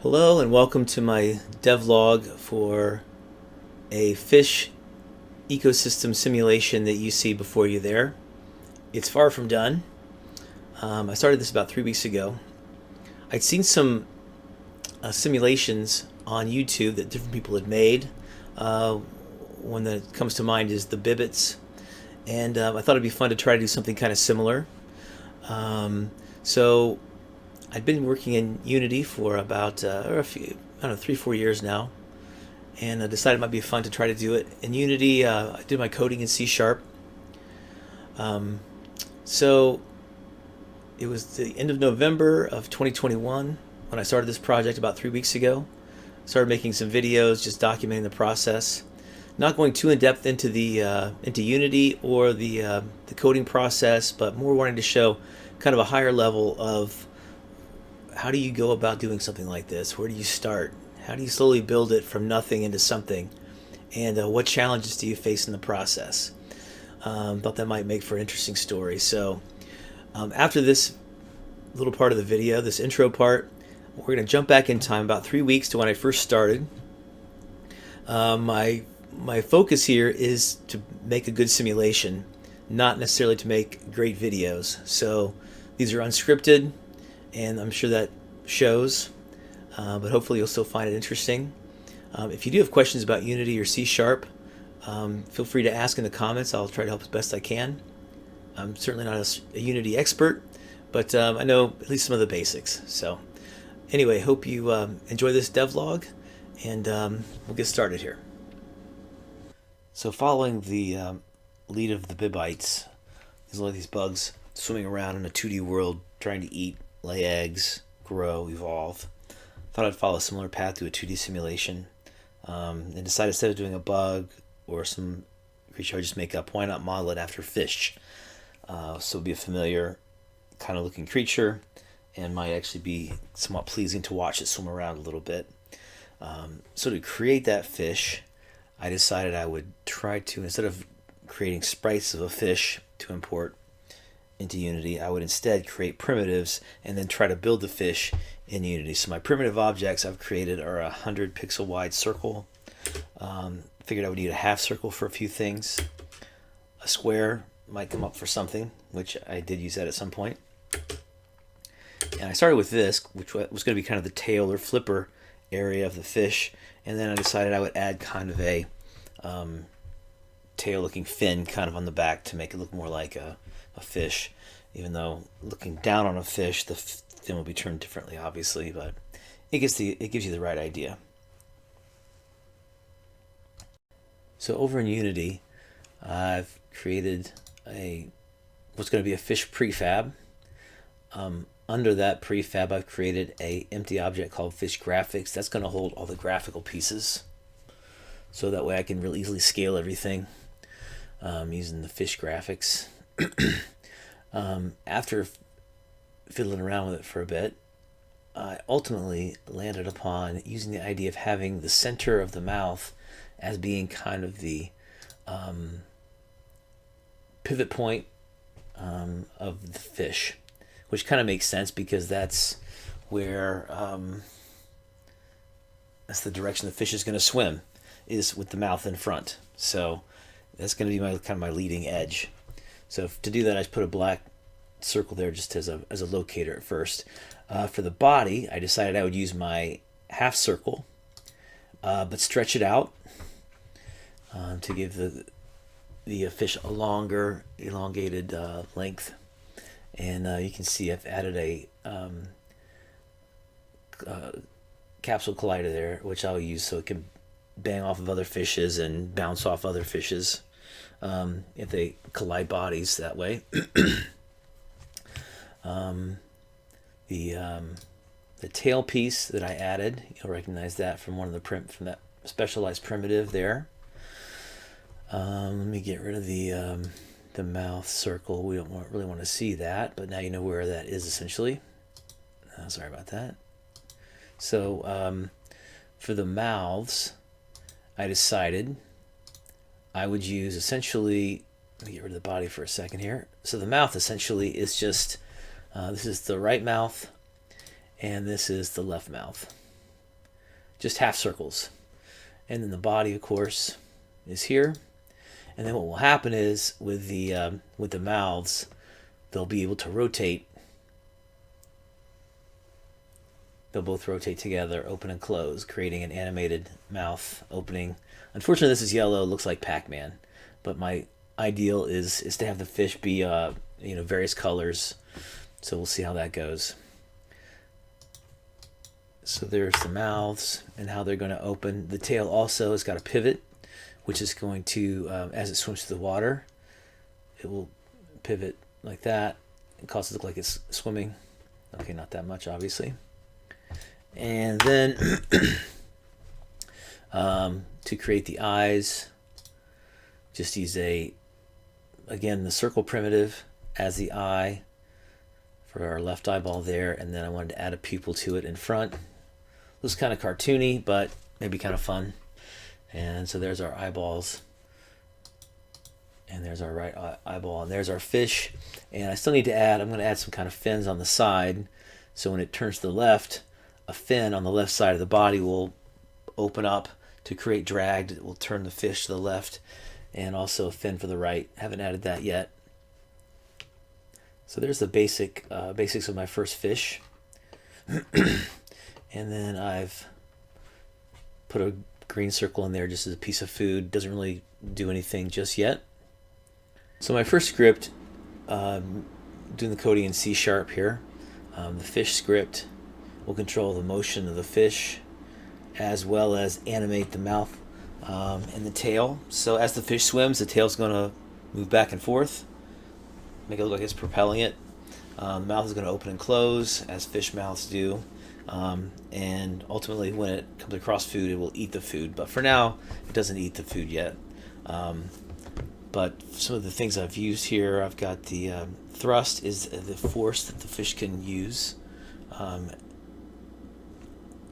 Hello and welcome to my devlog for a fish ecosystem simulation that you see before you there. It's far from done. I started this about 3 weeks ago. I'd seen some simulations on YouTube that different people had made. One that comes to mind is the Bibbits, and I thought it'd be fun to try to do something kind of similar. So I'd been working in Unity for about a few, I don't know, 3-4 years now, and I decided it might be fun to try to do it in Unity. I did my coding in C#. So it was the end of November of 2021 when I started this project about 3 weeks ago. Started making some videos, just documenting the process. Not going too in depth into the into Unity or the coding process, but more wanting to show kind of a higher level of how do you go about doing something like this? Where do you start? How do you slowly build it from nothing into something? And what challenges do you face in the process? Thought that might make for an interesting story. So after this little part of the video, this intro part, we're going to jump back in time about 3 weeks to when I first started. My focus here is to make a good simulation, not necessarily to make great videos. So these are unscripted, and I'm sure that shows, but hopefully you'll still find it interesting. If you do have questions about Unity or C#, feel free to ask in the comments. I'll try to help as best I can. I'm certainly not a Unity expert, but I know at least some of the basics. So anyway, hope you enjoy this devlog, and we'll get started here. So following the lead of the Bibbites, there's all these bugs swimming around in a 2D world trying to eat, lay eggs, grow, evolve. Thought I'd follow a similar path to a 2D simulation, and decided instead of doing a bug or some creature I just make up, why not model it after fish? So it'll be a familiar kind of looking creature, and might actually be somewhat pleasing to watch it swim around a little bit. So to create that fish, I decided I would try to, instead of creating sprites of a fish to import into Unity, I would instead create primitives and then try to build the fish in Unity. So my primitive objects I've created are a 100 pixel wide circle. Figured I would need a half circle for a few things. A square might come up for something, which I did use that at some point. And I started with this, which was going to be kind of the tail or flipper area of the fish, and then I decided I would add kind of a tail looking fin kind of on the back to make it look more like a fish, even though looking down on a fish the fin will be turned differently, obviously, but it gives you the right idea. So over in Unity, I've created what's going to be a fish prefab. Under that prefab, I've created a empty object called fish graphics. That's going to hold all the graphical pieces, so that way I can really easily scale everything using the fish graphics. After fiddling around with it for a bit, I ultimately landed upon using the idea of having the center of the mouth as being kind of the pivot point of the fish, which kind of makes sense because that's where that's the direction the fish is going to swim, is with the mouth in front. So that's going to be my leading edge. So to do that, I just put a black circle there just as a locator at first. For the body, I decided I would use my half circle, but stretch it out to give the fish a longer, elongated length. And you can see I've added a capsule collider there, which I'll use so it can bang off of other fishes and bounce off other fishes if they collide bodies that way. The tail piece that I added, you'll recognize that from from that specialized primitive there. Let me get rid of the mouth circle. We don't really want to see that, but now you know where that is essentially. Sorry about that. So for the mouths, I decided I would use essentially, let me get rid of the body for a second here. So the mouth essentially is just, this is the right mouth and this is the left mouth. just half circles. And then the body, of course, is here. And then what will happen is with the mouths, they'll be able to rotate. They'll both rotate together, open and close, creating an animated mouth opening. Unfortunately, this is yellow. It looks like Pac-Man, but my ideal is to have the fish be various colors. So we'll see how that goes. So there's the mouths and how they're going to open. The tail also has got a pivot, which is going to, as it swims through the water, it will pivot like that. It causes it to look like it's swimming. Okay, not that much, obviously. And then to create the eyes, just use again, the circle primitive as the eye for our left eyeball there. And then I wanted to add a pupil to it in front. Looks kind of cartoony, but maybe kind of fun. And so there's our eyeballs. And there's our right eyeball. And there's our fish. And I still need to I'm going to add some kind of fins on the side. So when it turns to the left, a fin on the left side of the body will open up to create drag. It will turn the fish to the left. And also a fin for the right. Haven't added that yet. So there's the basics of my first fish. And then I've put a green circle in there just as a piece of food. Doesn't really do anything just yet. So my first script, doing the coding in C# here. The fish script will control the motion of the fish as well as animate the mouth and the tail. So as the fish swims, the tail's going to move back and forth, make it look like it's propelling it. The mouth is going to open and close as fish mouths do. And ultimately when it comes across food, it will eat the food. But for now, it doesn't eat the food yet. But some of the things I've used here, I've got the thrust is the force that the fish can use.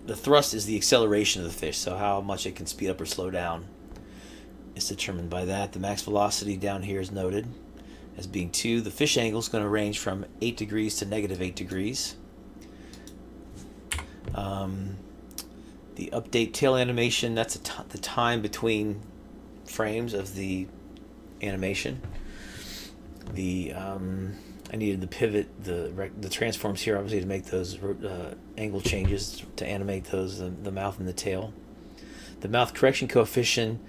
The thrust is the acceleration of the fish, so how much it can speed up or slow down is determined by that. The max velocity down here is noted as being 2. The fish angle is going to range from 8 degrees to -8 degrees. The update tail animation, that's the time between frames of the animation. I needed the pivot, the transforms here obviously to make those angle changes to animate those, the mouth and the tail. The mouth correction coefficient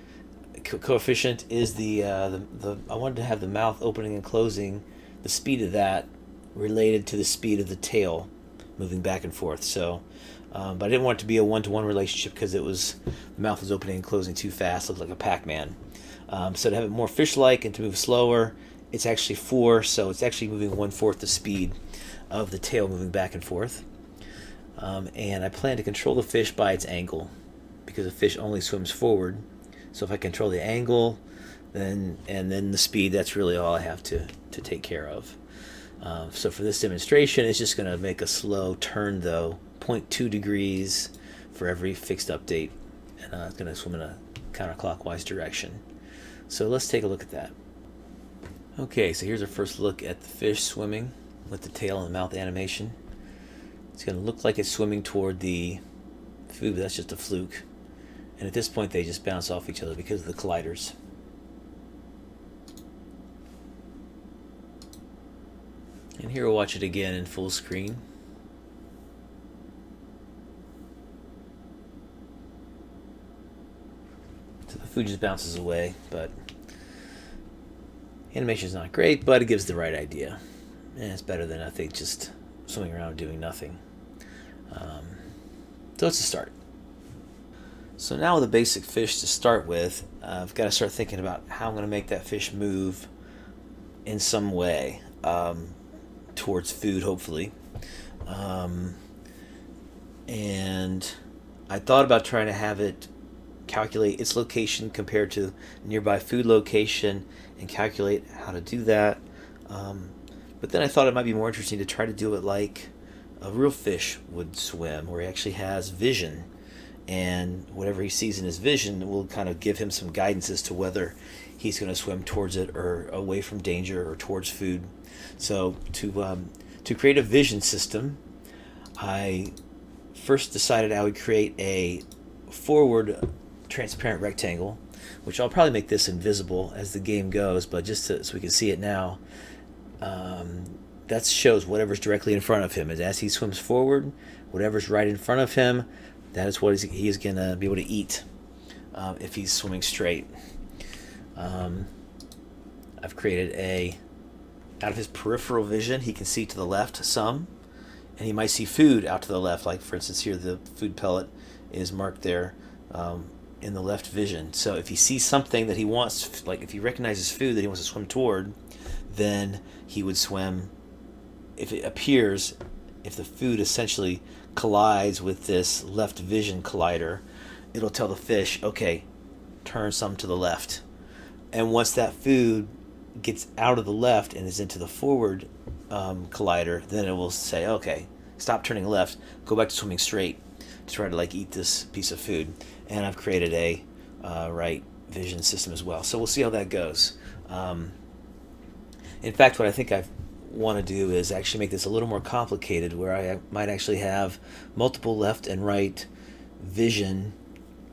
is I wanted to have the mouth opening and closing, the speed of that related to the speed of the tail moving back and forth. So but I didn't want it to be a one-to-one relationship because the mouth was opening and closing too fast, looked like a Pac-Man. So to have it more fish-like and to move slower, it's actually 4, so it's actually moving 1/4 the speed of the tail moving back and forth. And I plan to control the fish by its angle because the fish only swims forward. So if I control the angle, and then the speed, that's really all I have to take care of. So for this demonstration, it's just going to make a slow turn though, 0.2 degrees for every fixed update, and it's going to swim in a counterclockwise direction. So let's take a look at that. Okay, so here's our first look at the fish swimming with the tail and the mouth animation. It's going to look like it's swimming toward the food, but that's just a fluke. And at this point, they just bounce off each other because of the colliders. And here we'll watch it again in full screen. So the food just bounces away, but animation is not great, but it gives the right idea. And it's better than, I think, just swimming around doing nothing. So it's a start. So now with a basic fish to start with, I've got to start thinking about how I'm going to make that fish move in some way towards food, hopefully. And I thought about trying to have it calculate its location compared to nearby food location and calculate how to do that. But then I thought it might be more interesting to try to do it like a real fish would swim, where he actually has vision, and whatever he sees in his vision will kind of give him some guidance as to whether he's going to swim towards it or away from danger or towards food. So to create a vision system, I first decided I would create a forward transparent rectangle, which I'll probably make this invisible as the game goes, but just so we can see it now. That shows whatever's directly in front of him. As he swims forward, whatever's right in front of him, that is what he is going to be able to eat if he's swimming straight. I've created out of his peripheral vision, he can see to the left some, and he might see food out to the left. Like, for instance, here the food pellet is marked there in the left vision. So if he sees something that he wants, like if he recognizes food that he wants to swim toward, then he would swim. If it appears, if the food essentially collides with this left vision collider, it'll tell the fish, okay, turn some to the left. And once that food gets out of the left and is into the forward collider, then it will say, okay, stop turning left, go back to swimming straight to try to like eat this piece of food. And I've created a right vision system as well. So we'll see how that goes. In fact, what I think I want to do is actually make this a little more complicated, where I might actually have multiple left and right vision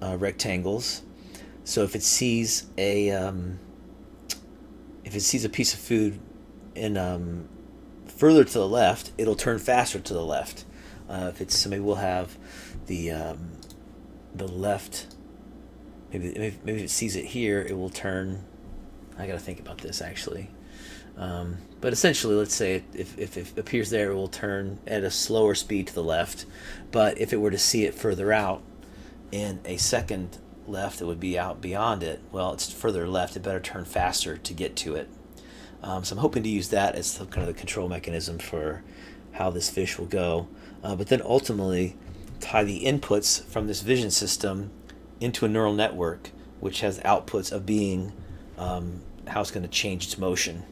rectangles. So if it sees a piece of food in further to the left, it'll turn faster to the left. So maybe we'll have the left. Maybe if it sees it here, it will turn. I got to think about this actually. But essentially, let's say if it appears there, it will turn at a slower speed to the left. But if it were to see it further out in a second left, it would be out beyond it. Well, it's further left. It better turn faster to get to it. So I'm hoping to use that as some kind of the control mechanism for how this fish will go. But then ultimately tie the inputs from this vision system into a neural network, which has outputs of being how it's going to change its motion,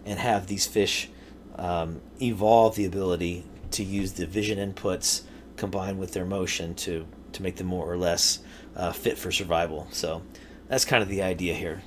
and have these fish evolve the ability to use the vision inputs combined with their motion to make them more or less fit for survival. So that's kind of the idea here.